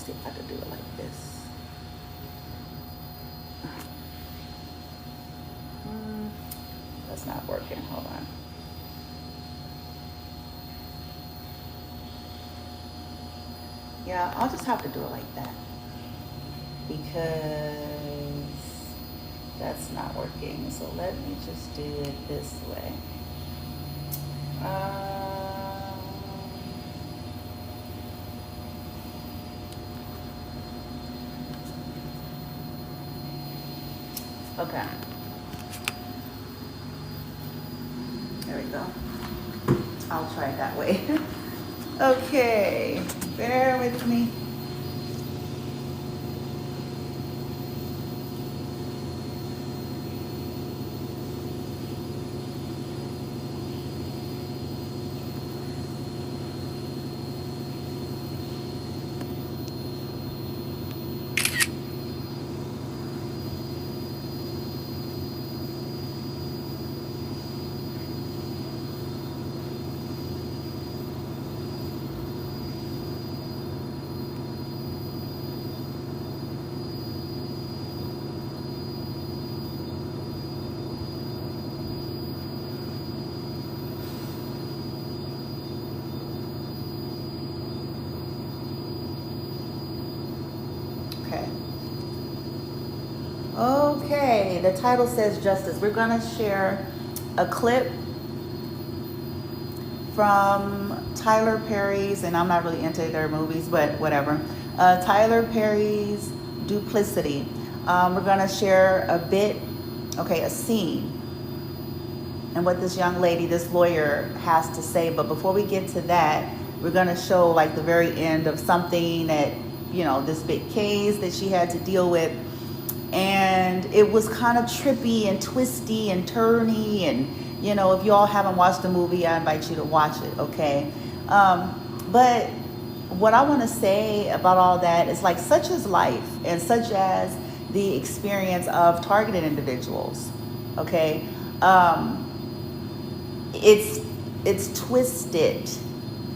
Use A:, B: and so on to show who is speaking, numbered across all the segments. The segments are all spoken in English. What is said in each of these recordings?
A: see if I could do it like this. That's not working. Hold on. Yeah, I'll just have to do it like that because that's not working. So let me just do it this way. Okay. There we go. I'll try it that way. Okay. Bear with me. Okay. Okay, the title says Justice. We're going to share a clip from Tyler Perry's, and I'm not really into their movies, but whatever. Tyler Perry's Duplicity. We're going to share a bit, okay, a scene, and what this young lady, this lawyer, has to say. But before we get to that, we're going to show like the very end of something that, you know, this big case that she had to deal with. And it was kind of trippy and twisty and turny. And, you know, if you all haven't watched the movie, I invite you to watch it, okay? But what I want to say about all that is, like, such is life, and such as the experience of targeted individuals, okay? It's twisted.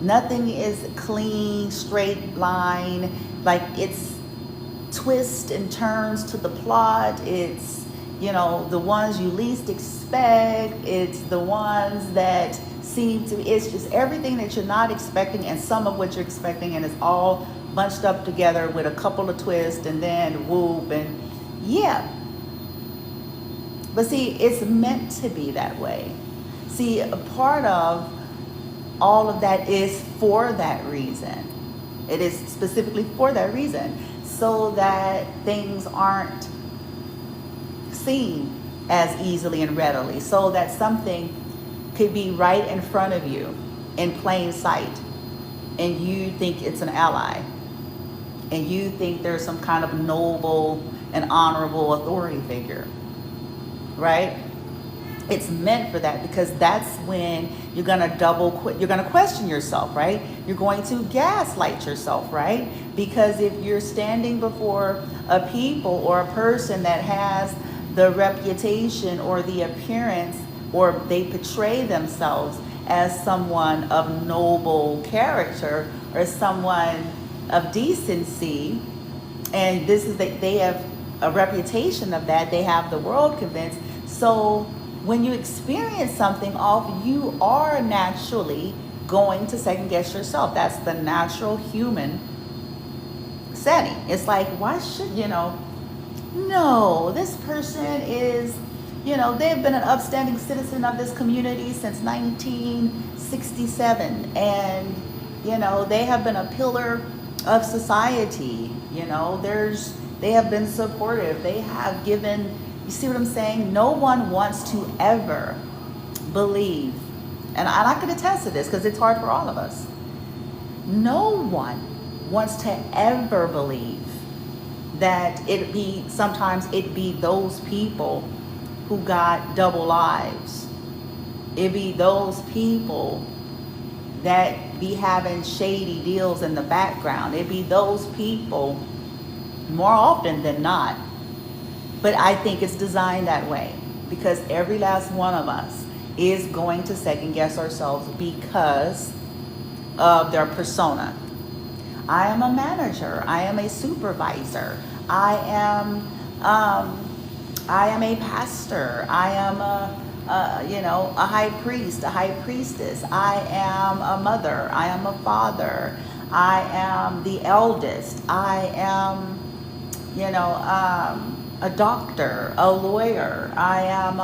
A: Nothing is clean, straight line. Like, it's twists and turns to the plot. It's, you know, the ones you least expect. It's the ones that seem to, it's just everything that you're not expecting and some of what you're expecting, and it's all bunched up together with a couple of twists and then whoop, and yeah. But see, it's meant to be that way. See, a part of all of that is for that reason. It is specifically for that reason, so that things aren't seen as easily and readily, so that something could be right in front of you in plain sight, and you think it's an ally, and you think there's some kind of noble and honorable authority figure, right? It's meant for that, because that's when you're gonna you're gonna question yourself, right? You're going to gaslight yourself, right? Because if you're standing before a people or a person that has the reputation or the appearance, or they portray themselves as someone of noble character or someone of decency, and this is that they have a reputation of that, they have the world convinced. So when you experience something off, you are naturally going to second guess yourself. That's the natural human setting. It's like, why should, you know, no, this person is, you know, they've been an upstanding citizen of this community since 1967. And, you know, they have been a pillar of society. You know, they have been supportive. They have given, you see what I'm saying? No one wants to ever believe, and I can attest to this because it's hard for all of us. No one wants to ever believe that sometimes it be those people who got double lives. It be those people that be having shady deals in the background. It be those people more often than not. But I think it's designed that way because every last one of us is going to second guess ourselves because of their persona. I am a manager. I am a supervisor. I am, I am a pastor. I am a high priest, a high priestess. I am a mother. I am a father. I am the eldest. I am, a doctor, a lawyer. I am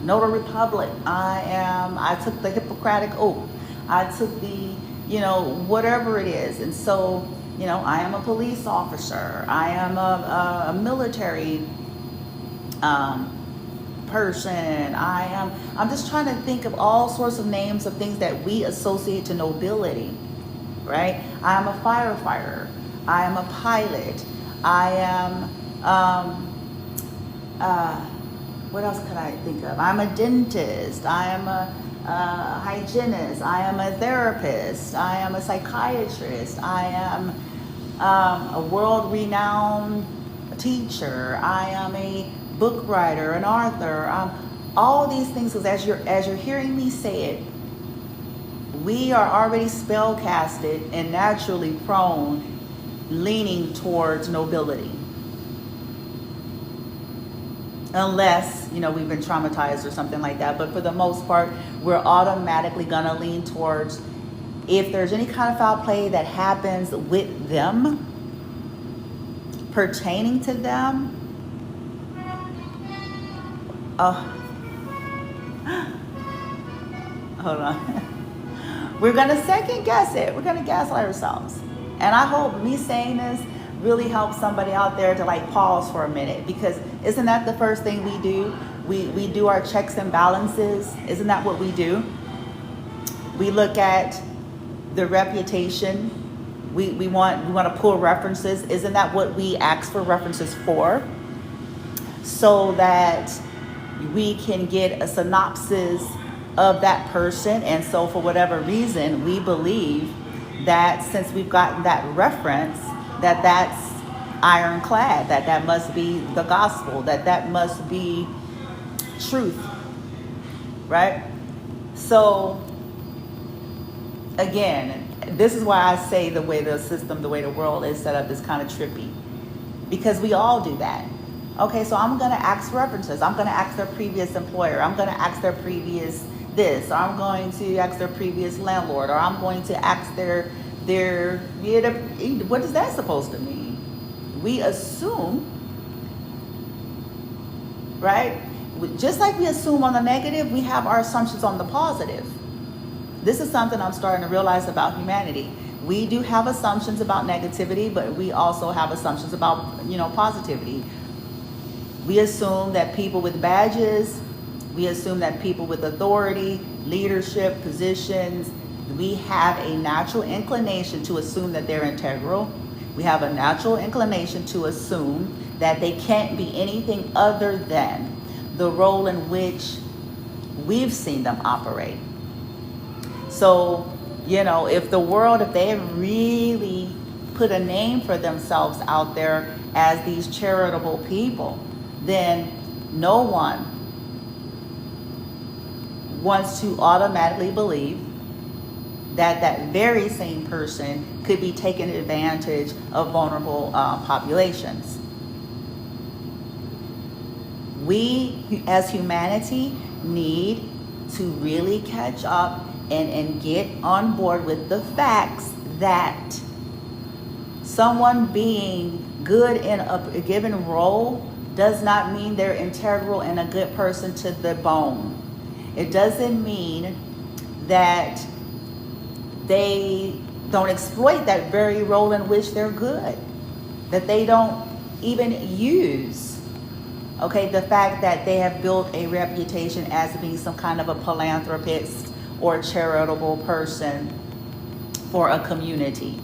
A: notary public. I took the Hippocratic oath. I took the, whatever it is. And so, I am a police officer. I am a military person. I'm just trying to think of all sorts of names of things that we associate to nobility, right? I am a firefighter. I am a pilot. I am, what else could I think of? I'm a dentist. I am a hygienist. I am a therapist. I am a psychiatrist. I am a world-renowned teacher. I am a book writer, an author. All these things, because as you're hearing me say it, we are already spell-casted and naturally prone, leaning towards nobility. Unless, we've been traumatized or something like that. But for the most part, we're automatically going to lean towards, if there's any kind of foul play that happens with them, pertaining to them, hold on. We're going to second guess it. We're going to gaslight ourselves. And I hope me saying this really helps somebody out there to pause for a minute, because isn't that the first thing we do? We do our checks and balances. Isn't that what we do? We look at the reputation. We want to pull references. Isn't that what we ask for references for? So that we can get a synopsis of that person. And so for whatever reason, we believe that since we've gotten that reference, that's ironclad, that must be the gospel, that must be truth, right? So again, this is why I say the way the system, the way the world is set up is kind of trippy, because we all do that. Okay, so I'm going to ask references. I'm going to ask their previous employer. I'm going to ask their previous this. Or I'm going to ask their previous landlord. Or I'm going to ask their what is that supposed to mean? We assume, right? Just like we assume on the negative, we have our assumptions on the positive. This is something I'm starting to realize about humanity. We do have assumptions about negativity, but we also have assumptions about, positivity. We assume that people with badges, we assume that people with authority, leadership, positions, we have a natural inclination to assume that they're integral. We have a natural inclination to assume that they can't be anything other than the role in which we've seen them operate. So, if they have really put a name for themselves out there as these charitable people, then no one wants to automatically believe that very same person could be taking advantage of vulnerable populations. We, as humanity, need to really catch up and get on board with the facts that someone being good in a given role does not mean they're integral and a good person to the bone. It doesn't mean that they don't exploit that very role in which they're good, that they don't even use, the fact that they have built a reputation as being some kind of a philanthropist or charitable person for a community.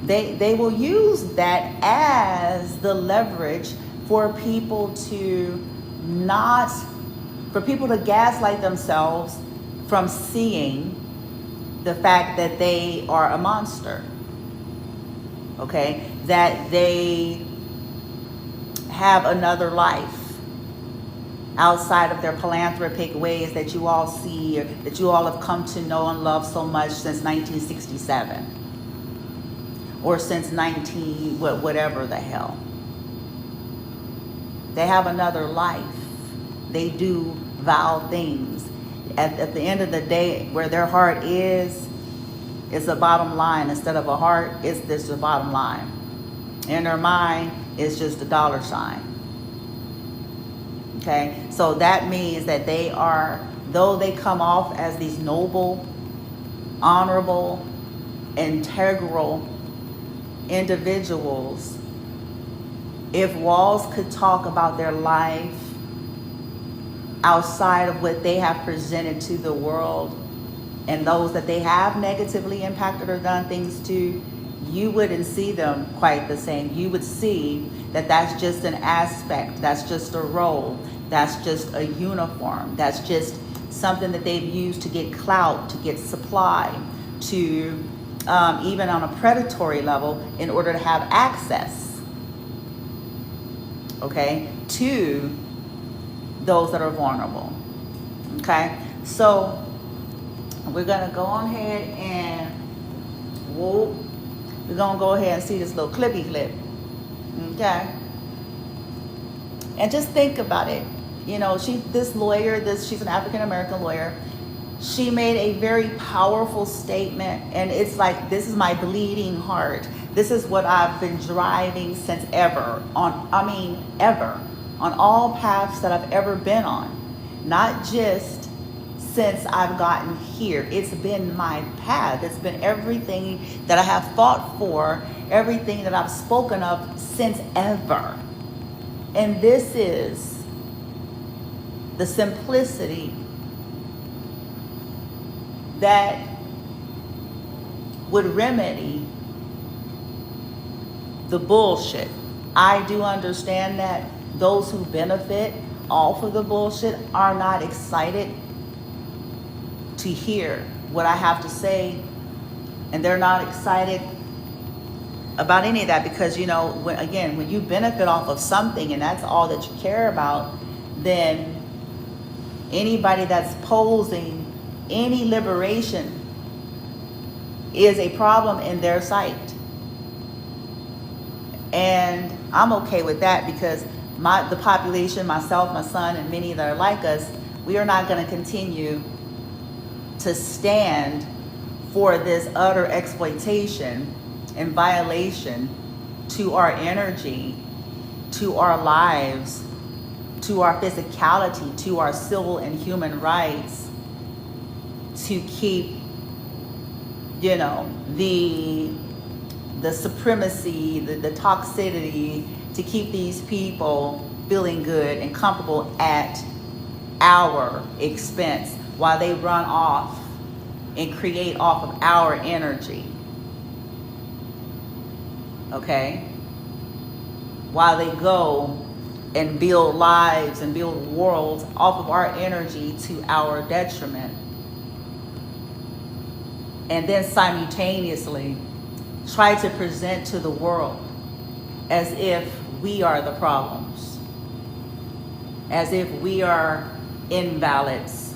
A: They will use that as the leverage for people to gaslight themselves from seeing the fact that they are a monster. That they have another life. outside of their philanthropic ways that you all see, or that you all have come to know and love so much since 1967, or since whatever the hell. They have another life. They do vile things. At the end of the day, where their heart is a bottom line. Instead of a heart, it's just a bottom line. In their mind, it's just a dollar sign. Okay, so that means that they are, though they come off as these noble, honorable, integral individuals, if walls could talk about their life outside of what they have presented to the world, and those that they have negatively impacted or done things to, you wouldn't see them quite the same. You would see that that's just an aspect, that's just a role, that's just a uniform, that's just something that they've used to get clout, to get supply, to even on a predatory level, in order to have access, okay, to those that are vulnerable. Okay, so we're gonna go on ahead and we're gonna go ahead and see this little clippy clip. Okay, and just think about it. You know, this lawyer, she's an African American lawyer. She made a very powerful statement, and it's like, this is my bleeding heart. This is what I've been driving since ever on all paths that I've ever been on. Not just since I've gotten here. It's been my path. It's been everything that I have fought for, everything that I've spoken of since ever. And this is the simplicity that would remedy the bullshit. I do understand that those who benefit off of the bullshit are not excited to hear what I have to say, and they're not excited about any of that, because, you know, when you benefit off of something and that's all that you care about, then anybody that's posing any liberation is a problem in their sight. And I'm okay with that, because the population, myself, my son, and many that are like us, we are not going to continue to stand for this utter exploitation and violation to our energy, to our lives, to our physicality, to our civil and human rights, to keep, you know, the supremacy, the toxicity, to keep these people feeling good and comfortable at our expense, while they run off and create off of our energy. Okay? While they go and build lives and build worlds off of our energy to our detriment. And then simultaneously try to present to the world as if we are the problems, as if we are invalids,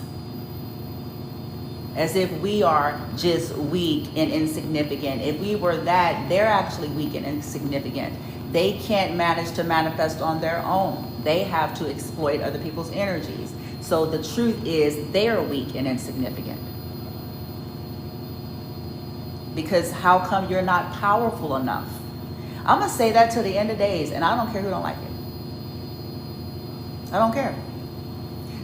A: as if we are just weak and insignificant. If we were that, they're actually weak and insignificant. They can't manage to manifest on their own. They have to exploit other people's energies. So the truth is, they're weak and insignificant. Because how come you're not powerful enough? I'm going to say that to the end of days, and I don't care who don't like it. I don't care.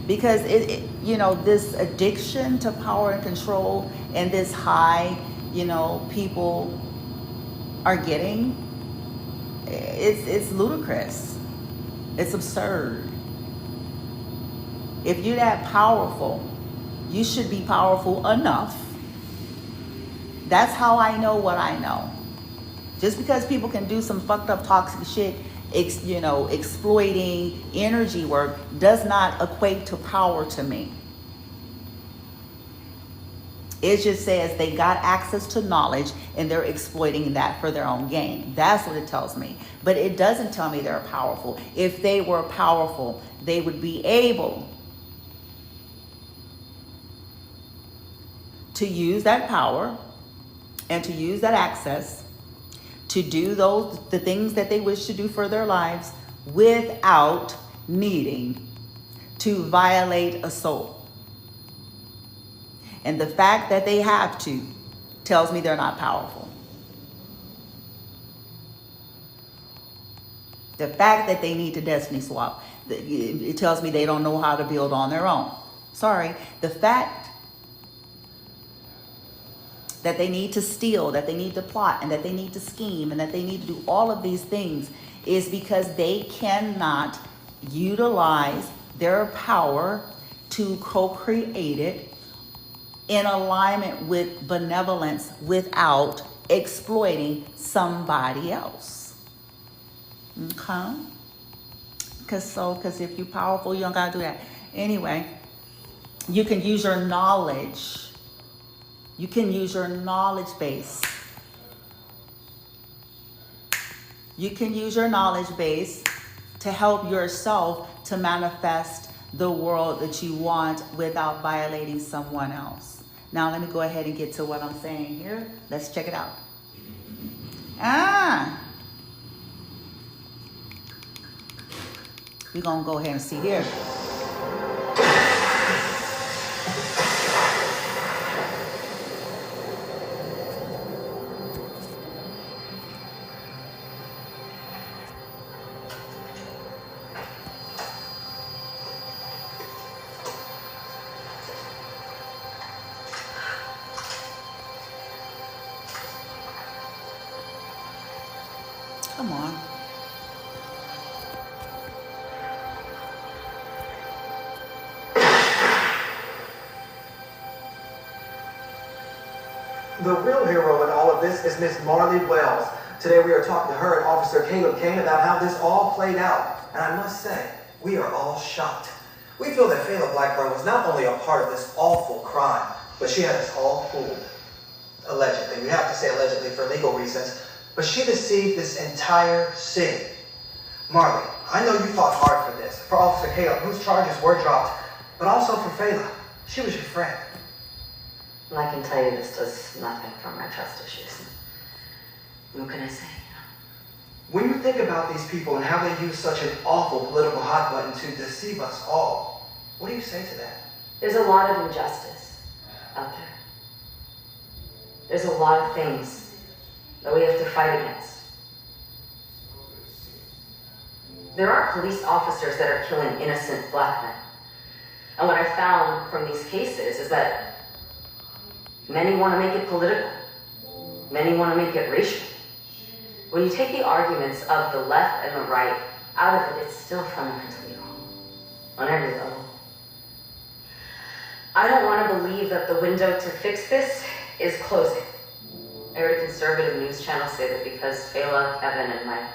A: Because this addiction to power and control, and this high, people are getting, it's ludicrous. It's absurd. If you're that powerful, you should be powerful enough. That's how I know what I know. Just because people can do some fucked up toxic shit, exploiting energy work, does not equate to power to me. It just says they got access to knowledge and they're exploiting that for their own gain. That's what it tells me. But it doesn't tell me they're powerful. If they were powerful, they would be able to use that power and to use that access to do the things that they wish to do for their lives without needing to violate a soul. And the fact that they have to tells me they're not powerful. The fact that they need to destiny swap, it tells me they don't know how to build on their own. Sorry. The fact that they need to steal, that they need to plot, and that they need to scheme, and that they need to do all of these things is because they cannot utilize their power to co-create it in alignment with benevolence without exploiting somebody else. Okay? Because if you're powerful, you don't gotta do that. Anyway, you can use your knowledge. You can use your knowledge base. You can use your knowledge base to help yourself to manifest the world that you want without violating someone else. Now let me go ahead and get to what I'm saying here. Let's check it out. We're going to go ahead and see here. Come on.
B: The real hero in all of this is Miss Marley Wells. Today we are talking to her and Officer Caleb Kane about how this all played out. And I must say, we are all shocked. We feel that Fela Blackburn was not only a part of this awful crime, but she had us all fooled. Allegedly. We have to say allegedly for legal reasons. But she deceived this entire city. Marley, I know you fought hard for this, for Officer Caleb, whose charges were dropped, but also for Fela. She was your friend.
C: And I can tell you this does nothing for my trust issues. What can I say?
B: When you think about these people and how they use such an awful political hot button to deceive us all, what do you say to that?
C: There's a lot of injustice out there. There's a lot of things that we have to fight against. There are police officers that are killing innocent black men. And what I found from these cases is that many want to make it political. Many want to make it racial. When you take the arguments of the left and the right out of it, it's still fundamentally wrong on every level. I don't want to believe that the window to fix this is closing. I heard a conservative news channel say that because Fela, Kevin, and my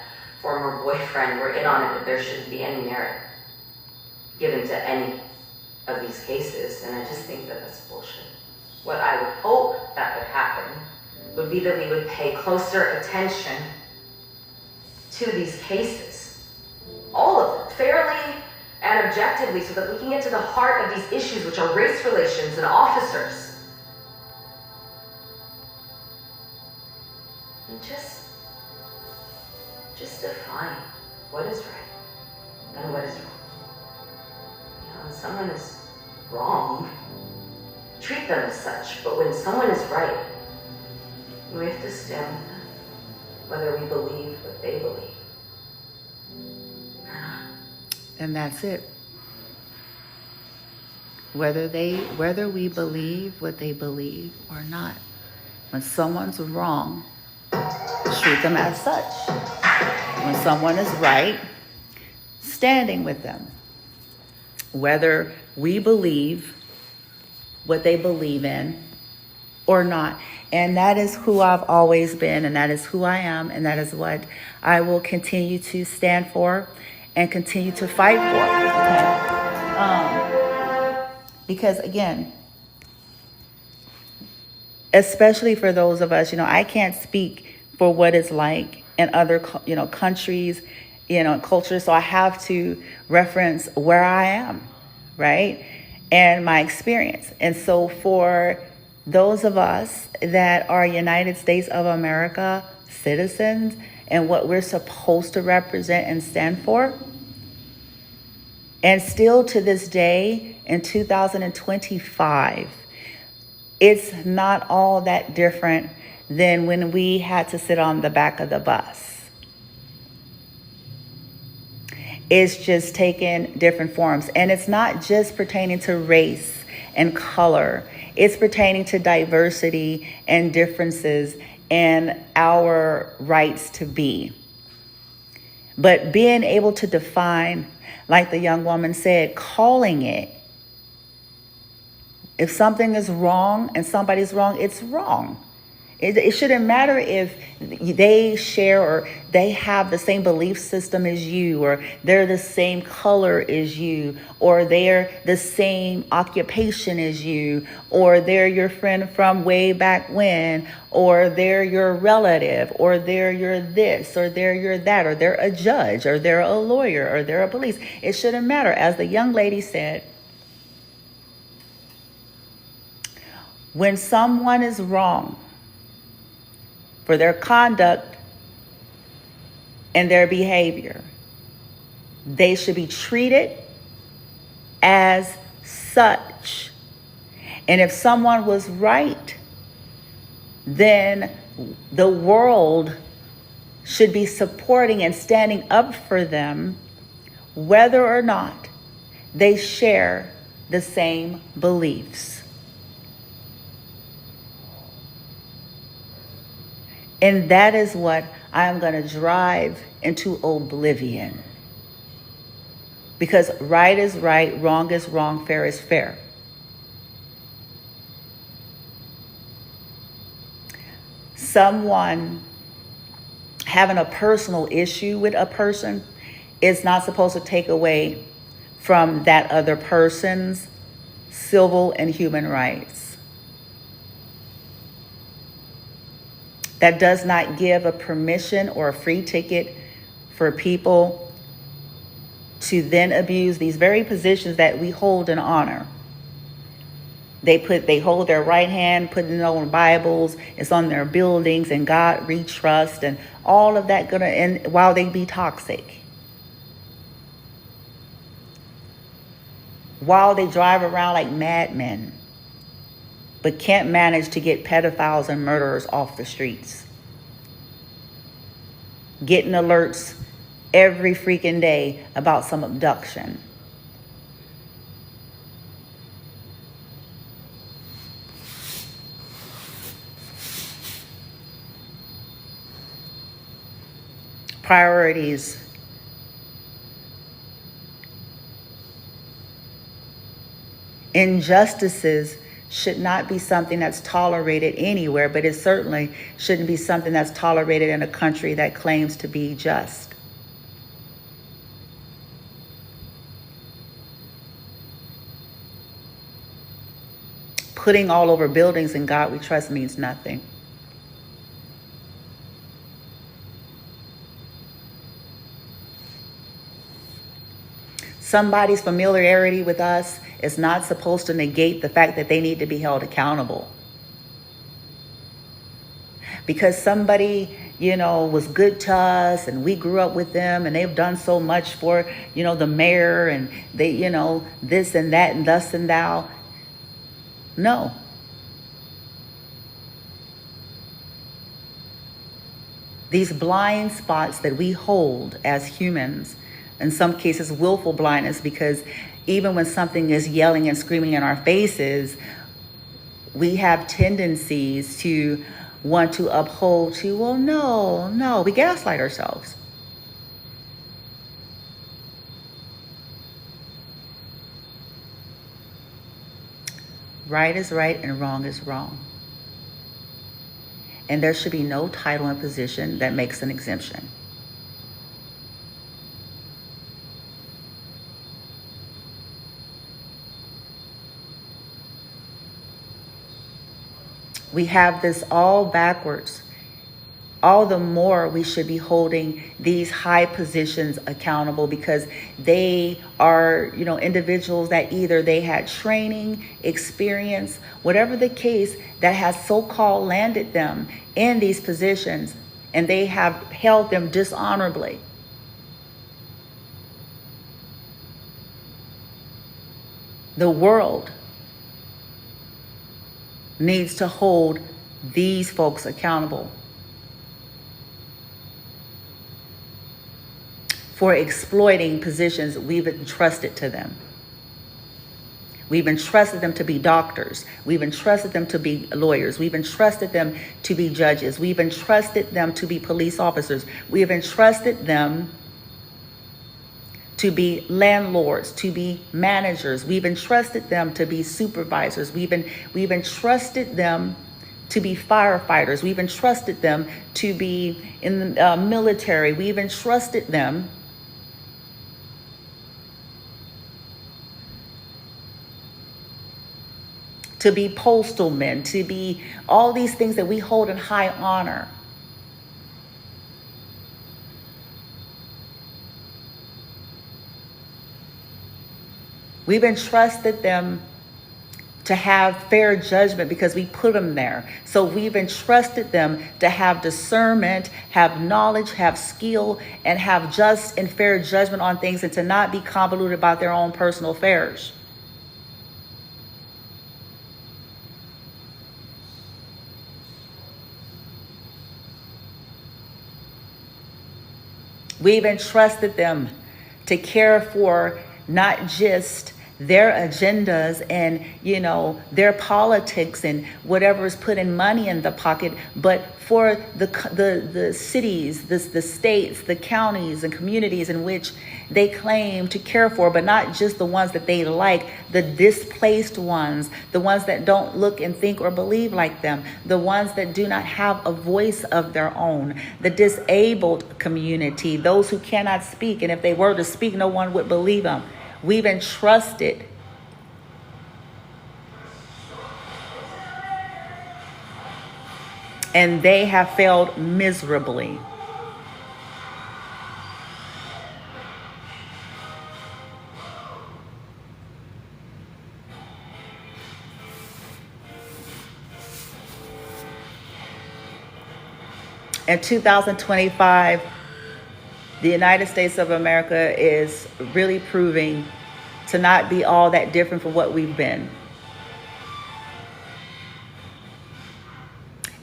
C: former boyfriend were in on it, that there shouldn't be any merit given to any of these cases, and I just think that that's bullshit. What I would hope that would happen would be that we would pay closer attention to these cases, all of them, fairly and objectively, so that we can get to the heart of these issues, which are race relations and officers. And just define what is right and what is wrong. You know, when someone is wrong, treat them as such. But when someone is right, we have to stand with them, whether we believe what they believe or not.
A: And that's it. Whether we believe what they believe or not. When someone's wrong, treat them as such. When someone is right, standing with them. Whether we believe what they believe in or not. And that is who I've always been, and that is who I am, and that is what I will continue to stand for and continue to fight for. Because again, especially for those of us, I can't speak for what it's like in other, countries, cultures. So I have to reference where I am, right? And my experience. And so for those of us that are United States of America citizens and what we're supposed to represent and stand for, and still to this day in 2025, it's not all that different than when we had to sit on the back of the bus. It's just taken different forms. And it's not just pertaining to race and color. It's pertaining to diversity and differences and our rights to be. But being able to define, like the young woman said, calling it. If something is wrong and somebody's wrong, it's wrong. It shouldn't matter if they share or they have the same belief system as you, or they're the same color as you, or they're the same occupation as you, or they're your friend from way back when, or they're your relative, or they're your this, or they're your that, or they're a judge, or they're a lawyer, or they're a police. It shouldn't matter. As the young lady said, when someone is wrong for their conduct and their behavior, they should be treated as such. And if someone was right, then the world should be supporting and standing up for them, whether or not they share the same beliefs. And that is what I'm going to drive into oblivion. Because right is right, wrong is wrong, fair is fair. Someone having a personal issue with a person is not supposed to take away from that other person's civil and human rights. That does not give a permission or a free ticket for people to then abuse these very positions that we hold in honor. They hold their right hand, put it on Bibles, it's on their buildings, and God we trust, and all of that gonna end while they be toxic. While they drive around like madmen, but can't manage to get pedophiles and murderers off the streets. Getting alerts every freaking day about some abduction. Priorities. Injustices should not be something that's tolerated anywhere, but it certainly shouldn't be something that's tolerated in a country that claims to be just. Putting all over buildings in God we trust means nothing. Somebody's familiarity with us is not supposed to negate the fact that they need to be held accountable. Because somebody, was good to us and we grew up with them and they've done so much for, the mayor and they, this and that and thus and thou. No. These blind spots that we hold as humans, in some cases willful blindness, because even when something is yelling and screaming in our faces, we have tendencies to want to uphold to, well, no, we gaslight ourselves. Right is right and wrong is wrong. And there should be no title and position that makes an exemption. We have this all backwards. All the more we should be holding these high positions accountable, because they are, individuals that either they had training, experience, whatever the case, that has so-called landed them in these positions, and they have held them dishonorably. The world needs to hold these folks accountable for exploiting positions we've entrusted to them. We've entrusted them to be doctors. We've entrusted them to be lawyers. We've entrusted them to be judges. We've entrusted them to be police officers. We have entrusted them to be landlords, to be managers. We've entrusted them to be supervisors. We've entrusted them to be firefighters. We've entrusted them to be in the military. We've entrusted them to be postal men, to be all these things that we hold in high honor. We've entrusted them to have fair judgment because we put them there. So we've entrusted them to have discernment, have knowledge, have skill, and have just and fair judgment on things, and to not be convoluted about their own personal affairs. We've entrusted them to care for not just their agendas and, their politics and whatever is putting money in the pocket, but for the cities, the states, the counties and communities in which they claim to care for, but not just the ones that they like, the displaced ones, the ones that don't look and think or believe like them, the ones that do not have a voice of their own, the disabled community, those who cannot speak, and if they were to speak, no one would believe them. We've entrusted and they have failed miserably. In 2025, the United States of America is really proving to not be all that different from what we've been.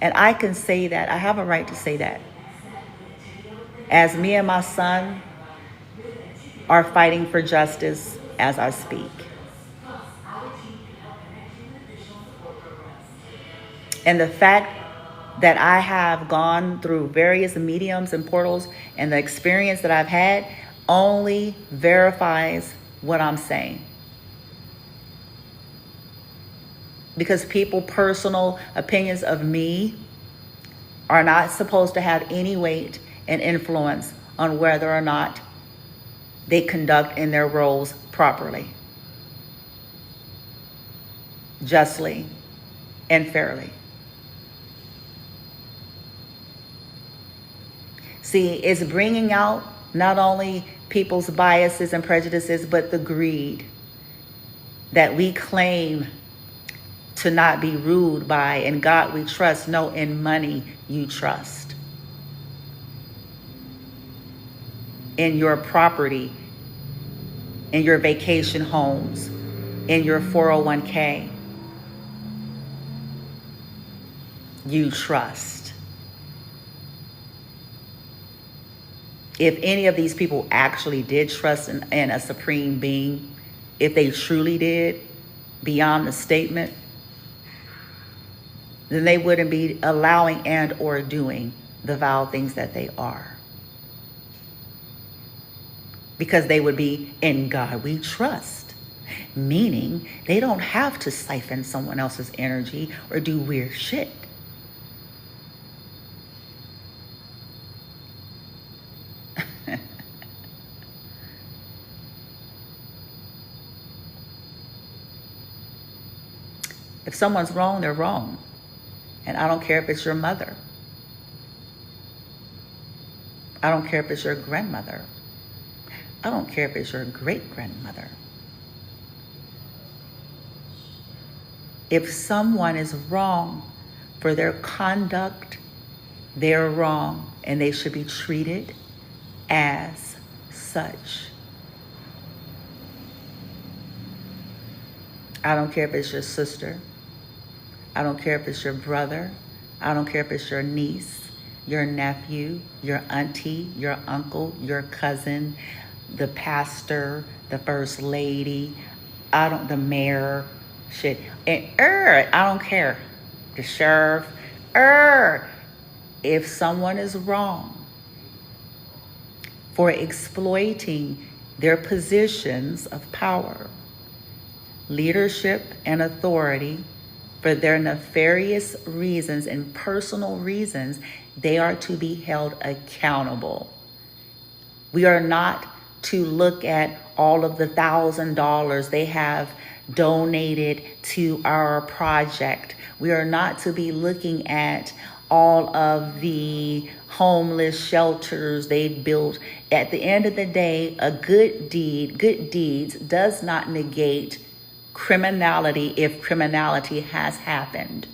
A: And I can say that, I have a right to say that, as me and my son are fighting for justice as I speak. And the fact that I have gone through various mediums and portals, and the experience that I've had only verifies what I'm saying. Because people's personal opinions of me are not supposed to have any weight and influence on whether or not they conduct in their roles properly, justly, and fairly. See, it's bringing out not only people's biases and prejudices, but the greed that we claim to not be ruled by. In God we trust. No, in money you trust. In your property, in your vacation homes, in your 401k, you trust. If any of these people actually did trust in a supreme being, if they truly did, beyond the statement, then they wouldn't be allowing and or doing the vile things that they are. Because they would be, in God we trust. Meaning they don't have to siphon someone else's energy or do weird shit. If someone's wrong, they're wrong. And I don't care if it's your mother. I don't care if it's your grandmother. I don't care if it's your great-grandmother. If someone is wrong for their conduct, they're wrong and they should be treated as such. I don't care if it's your sister. I don't care if it's your brother. I don't care if it's your niece, your nephew, your auntie, your uncle, your cousin, the pastor, the first lady, the mayor, shit. And I don't care. The sheriff, if someone is wrong for exploiting their positions of power, leadership, and authority for their nefarious reasons and personal reasons, they are to be held accountable. We are not to look at all of the $1,000 they have donated to our project. We are not to be looking at all of the homeless shelters they built. At the end of the day, a good deeds does not negate criminality if criminality has happened.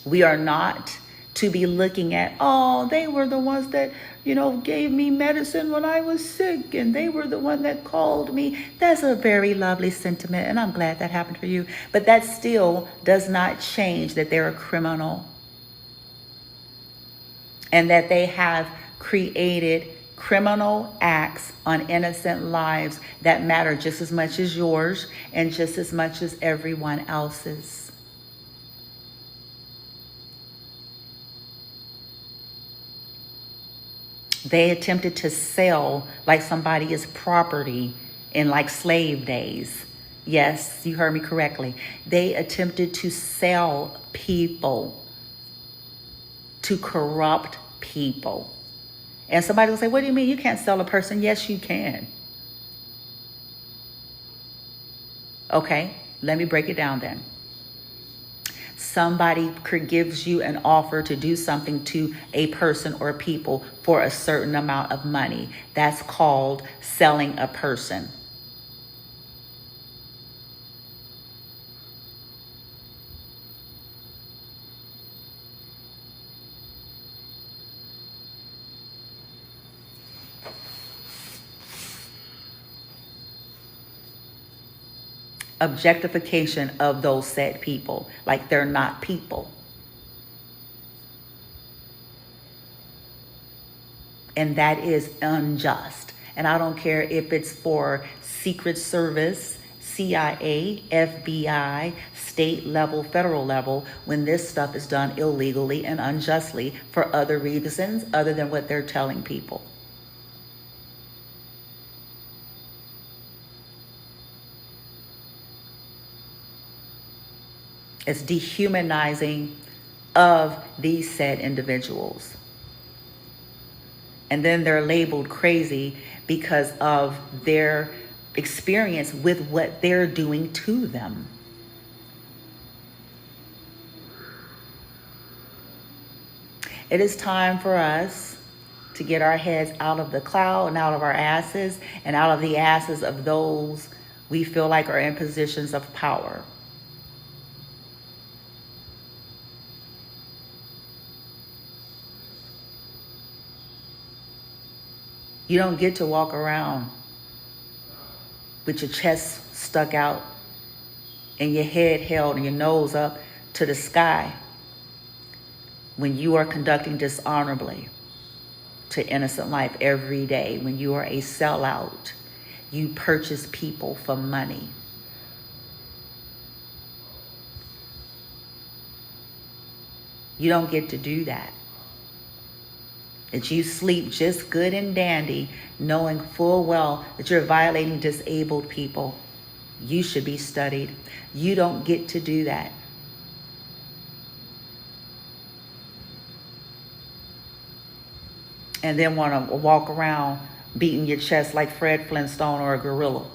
A: We are not to be looking at, oh, they were the ones that, gave me medicine when I was sick, and they were the one that called me. That's a very lovely sentiment, and I'm glad that happened for you. But that still does not change that they're a criminal and that they have created criminal acts on innocent lives that matter just as much as yours and just as much as everyone else's. They attempted to sell like somebody is property in like slave days. Yes, you heard me correctly. They attempted to sell people, to corrupt people. And somebody will say, what do you mean you can't sell a person? Yes, you can. Okay, let me break it down then. Somebody gives you an offer to do something to a person or people for a certain amount of money. That's called selling a person. Objectification of those said people, like they're not people. And that is unjust. And I don't care if it's for Secret Service, CIA, FBI, state level, federal level, when this stuff is done illegally and unjustly for other reasons other than what they're telling people. It's dehumanizing of these said individuals. And then they're labeled crazy because of their experience with what they're doing to them. It is time for us to get our heads out of the cloud and out of our asses and out of the asses of those we feel like are in positions of power. You don't get to walk around with your chest stuck out and your head held and your nose up to the sky when you are conducting dishonorably to innocent life every day. When you are a sellout, you purchase people for money. You don't get to do that. That you sleep just good and dandy, knowing full well that you're violating disabled people. You should be studied. You don't get to do that. And then want to walk around beating your chest like Fred Flintstone or a gorilla.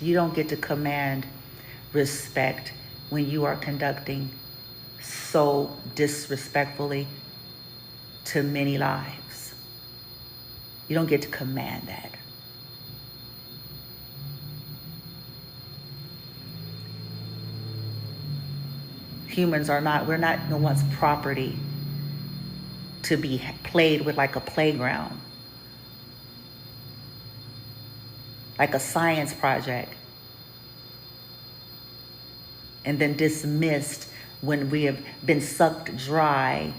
A: You don't get to command respect when you are conducting so disrespectfully to many lives. You don't get to command that. Humans are not, we're not no one's property to be played with like a playground, like a science project, and then dismissed when we have been sucked dry.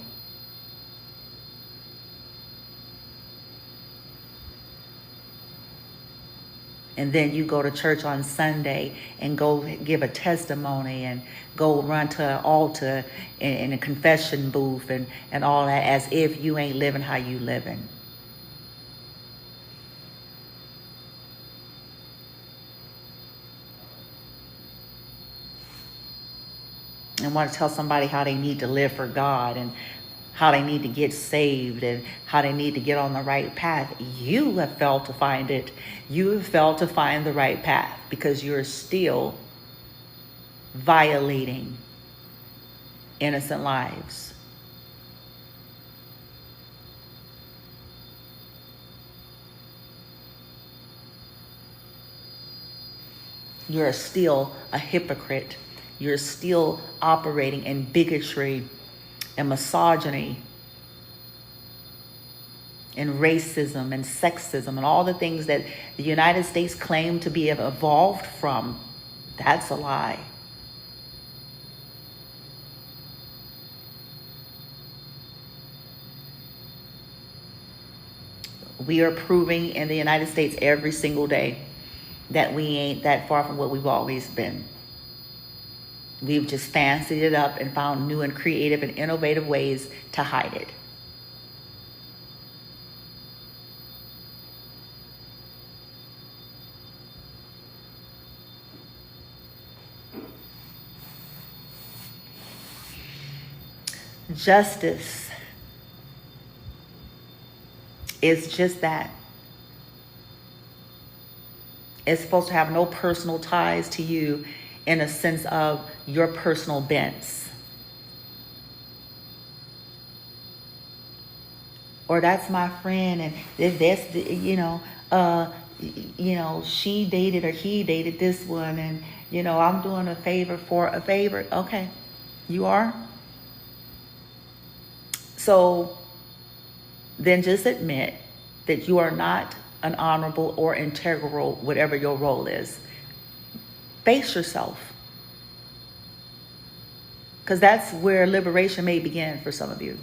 A: And then you go to church on Sunday and go give a testimony and go run to an altar in a confession booth and all that, as if you ain't living how you living. And want to tell somebody how they need to live for God and how they need to get saved and how they need to get on the right path. You have failed to find it. You have failed to find the right path because you're still violating innocent lives. You're still a hypocrite. You're still operating in bigotry and misogyny and racism and sexism and all the things that the United States claimed to be evolved from. That's a lie. We are proving in the United States every single day that we ain't that far from what we've always been. We've just fancied it up and found new and creative and innovative ways to hide it. Justice is just that. It's supposed to have no personal ties to you in a sense of your personal bents. Or that's my friend and this, she dated or he dated this one and, I'm doing a favor for a favor. Okay, you are? So then just admit that you are not an honorable or integral, whatever your role is. Face yourself. Because that's where liberation may begin for some of you.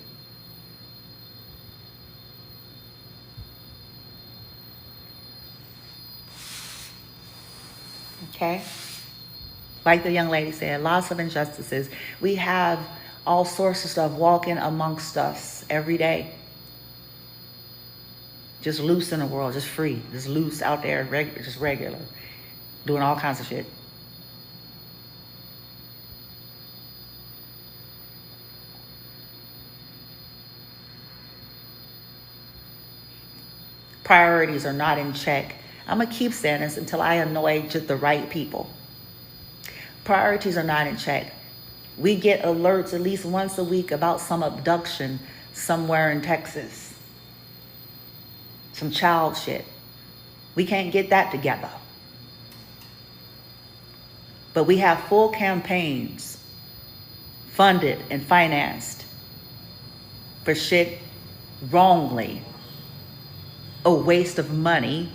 A: Okay? Like the young lady said, lots of injustices. We have all sorts of stuff walking amongst us every day. Just loose in the world, just free, just loose out there, just regular, doing all kinds of shit. Priorities are not in check. I'm going to keep saying this until I annoy just the right people. Priorities are not in check. We get alerts at least once a week about some abduction somewhere in Texas. Some child shit. We can't get that together. But we have full campaigns funded and financed for shit wrongly. A waste of money,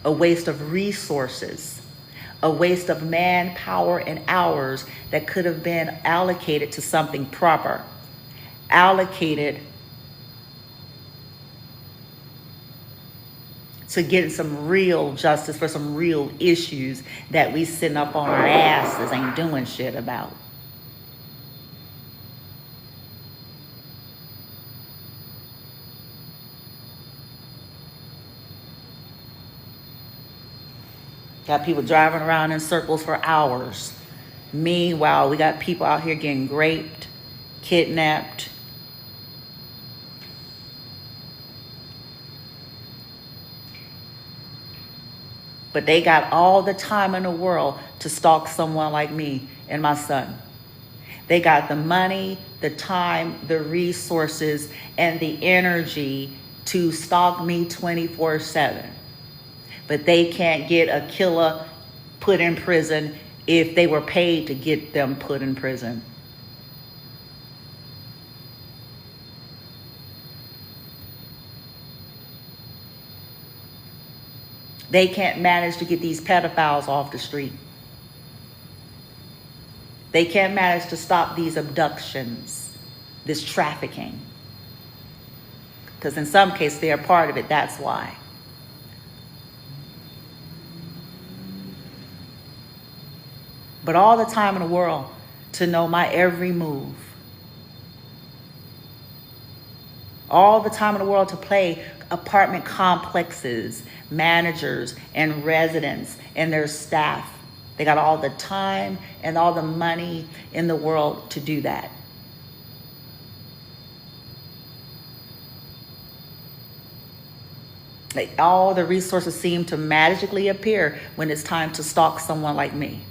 A: a waste of resources, a waste of manpower and hours that could have been allocated to something proper, allocated to get some real justice for some real issues that we sitting up on our asses ain't doing shit about. Got people driving around in circles for hours. Meanwhile, we got people out here getting raped, kidnapped. But they got all the time in the world to stalk someone like me and my son. They got the money, the time, the resources, and the energy to stalk me 24/7. But they can't get a killer put in prison if they were paid to get them put in prison. They can't manage to get these pedophiles off the street. They can't manage to stop these abductions, this trafficking. Because in some cases, they're a part of it, that's why. But all the time in the world to know my every move. All the time in the world to play apartment complexes, managers, and residents and their staff. They got all the time and all the money in the world to do that. Like, all the resources seem to magically appear when it's time to stalk someone like me.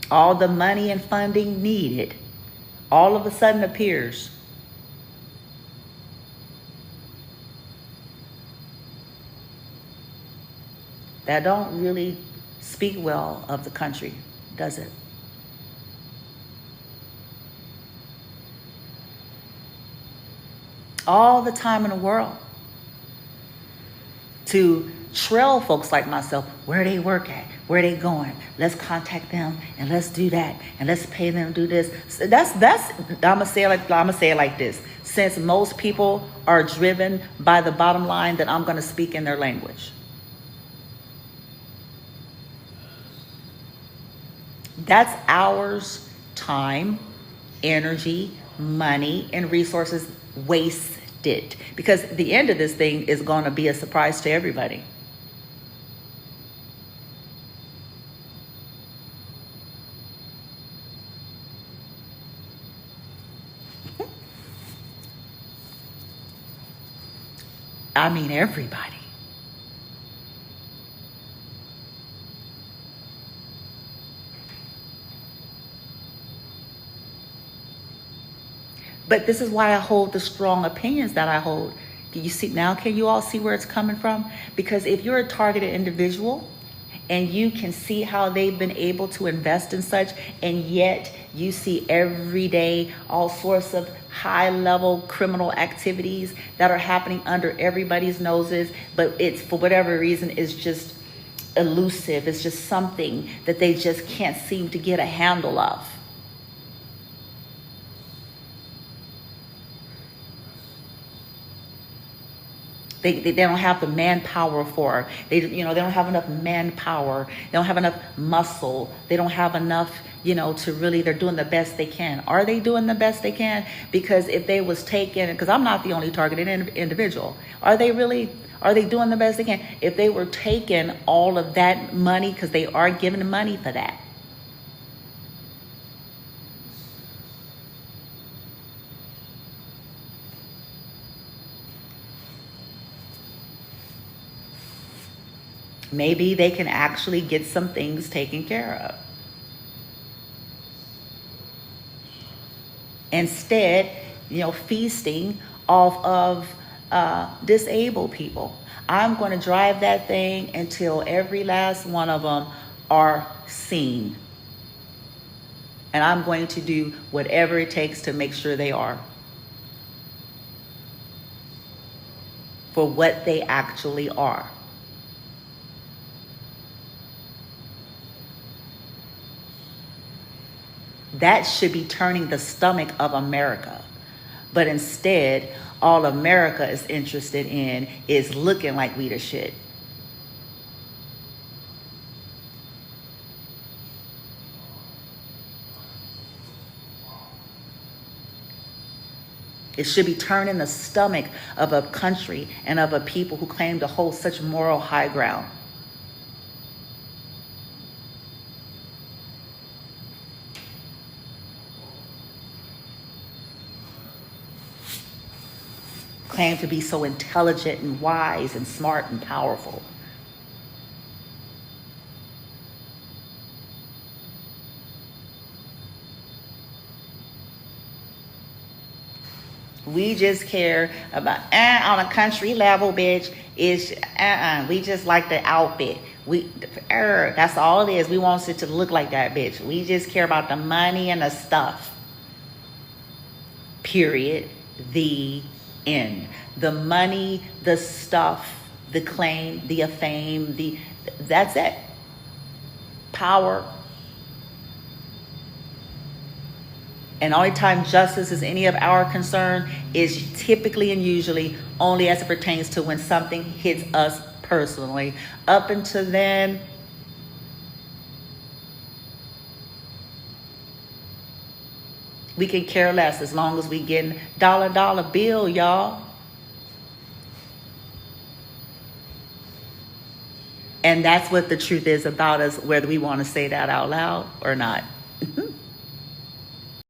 A: All the money and funding needed all of a sudden appears. That don't really speak well of the country, does it? All the time in the world to trail folks like myself where they work at, where they going. Let's contact them and let's do that and let's pay them to do this. So that's I'm gonna say it like this. Since most people are driven by the bottom line, that I'm gonna speak in their language. That's hours, time, energy, money, and resources wasted. Because the end of this thing is going to be a surprise to everybody. I mean, everybody. But this is why I hold the strong opinions that I hold. Do you see now? Can you all see where it's coming from? Because if you're a targeted individual and you can see how they've been able to invest in such, and yet you see every day all sorts of high-level criminal activities that are happening under everybody's noses, but it's, for whatever reason, is just elusive. It's just something that they just can't seem to get a handle of. They don't have the manpower for it. They don't have enough manpower. They don't have enough muscle. They don't have enough, to really, they're doing the best they can. Are they doing the best they can? Because if they was taken, because I'm not the only targeted individual, are they doing the best they can? If they were taking all of that money, because they are given money for that. Maybe they can actually get some things taken care of. Instead, feasting off of disabled people. I'm going to drive that thing until every last one of them are seen. And I'm going to do whatever it takes to make sure they are. For what they actually are. That should be turning the stomach of America. But instead, all America is interested in is looking like we the shit. It should be turning the stomach of a country and of a people who claim to hold such moral high ground. claim to be so intelligent and wise and smart and powerful. We just care about, on a country level, bitch, is, we just like the outfit. That's all it is. We want it to look like that, bitch. We just care about the money and the stuff. Period. The end. The money, the stuff, the claim, the fame, that's it. Power. And only time justice is any of our concern is typically and usually only as it pertains to when something hits us personally. Up until then, we can care less as long as we getting dollar bill, y'all. And that's what the truth is about us, whether we want to say that out loud or not.